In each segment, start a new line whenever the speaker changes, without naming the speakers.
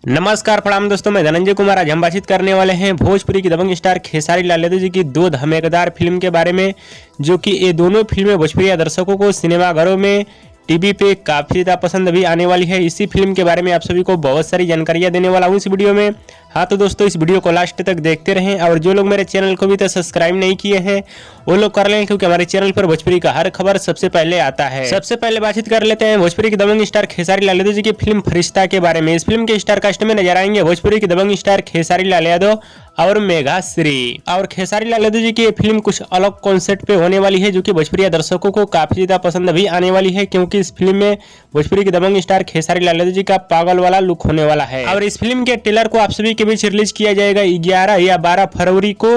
नमस्कार प्रणाम दोस्तों, मैं धनंजय कुमार। आज हम बातचीत करने वाले हैं भोजपुरी की दबंग स्टार खेसारी लाल यादव जी की दो धमाकेदार फिल्म के बारे में, जो कि ये दोनों फिल्में भोजपुरी दर्शकों को सिनेमाघरों में टीवी पे काफ़ी ज़्यादा पसंद भी आने वाली है। इसी फिल्म के बारे में आप सभी को बहुत सारी जानकारियां देने वाला हूँ इस वीडियो में। हाँ तो दोस्तों, इस वीडियो को लास्ट तक देखते रहें और जो लोग मेरे चैनल को भी तो सब्सक्राइब नहीं किए हैं वो लोग कर लें, क्योंकि हमारे चैनल पर भोजपुरी का हर खबर सबसे पहले आता है। सबसे पहले बातचीत कर लेते हैं भोजपुरी की दबंग स्टार खेसारी लाल यादव जी की फिल्म फरिश्ता के बारे में। इस फिल्म के स्टार कास्ट में नजर आएंगे भोजपुरी की दबंग स्टार खेसारी लाल यादव और मेघाश्री। और खेसारी लाल यादव जी की ये फिल्म कुछ अलग कॉन्सेप्ट पे होने वाली है, जो कि भोजपुरी दर्शकों को काफी ज्यादा पसंद भी आने वाली है, क्योंकि इस फिल्म में भोजपुरी की दबंग स्टार खेसारी लाल यादव जी का पागल वाला लुक होने वाला है। और इस फिल्म के ट्रेलर को आप सभी के बीच रिलीज किया जाएगा 11 या 12 फरवरी को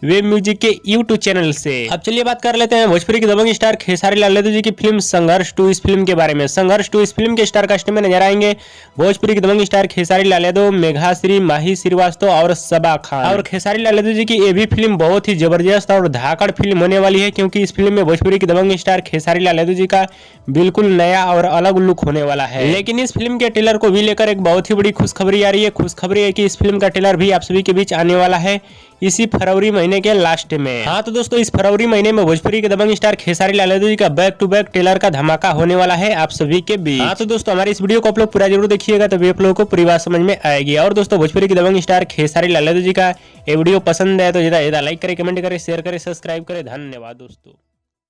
वेब म्यूजिक के यूट्यूब चैनल से। अब चलिए बात कर लेते हैं भोजपुरी की दबंग स्टार खेसारी लाल यादव जी की फिल्म संघर्ष 2 इस फिल्म के बारे में। संघर्ष 2 इस फिल्म के स्टार कास्ट में नजर आएंगे भोजपुरी की दबंग स्टार खेसारी लाल यादव, मेघाश्री, माही श्रीवास्तव और सबा खान। और खेसारी लाल यादव जी की ये भी फिल्म बहुत ही जबरदस्त और धाकड़ फिल्म होने वाली है, क्योंकि इस फिल्म में भोजपुरी की दबंग स्टार खेसारी लाल यादव जी का बिल्कुल नया और अलग लुक होने वाला है। लेकिन इस फिल्म के ट्रेलर को भी लेकर एक बहुत ही बड़ी खुशखबरी आ रही है। खुशखबरी है कि इस फिल्म का ट्रेलर भी आप सभी के बीच आने वाला है इसी फरवरी महीने के लास्ट में। हाँ तो दोस्तों, इस फरवरी महीने में भोजपुरी के दबंग स्टार खेसारी लाल यादव जी का बैक टू बैक ट्रेलर का धमाका होने वाला है आप सभी के बीच। हाँ तो दोस्तों, हमारे इस वीडियो को आप लोग पूरा जरूर देखिएगा, तभी आप लोगों को पूरी बात समझ में आएगी। और दोस्तों, भोजपुरी की दबंग स्टार खेसारी लाल यादव जी का ये वीडियो पसंद है तो ज्यादा लाइक करें, कमेंट करें, शेयर करें, सब्सक्राइब करें। धन्यवाद दोस्तों।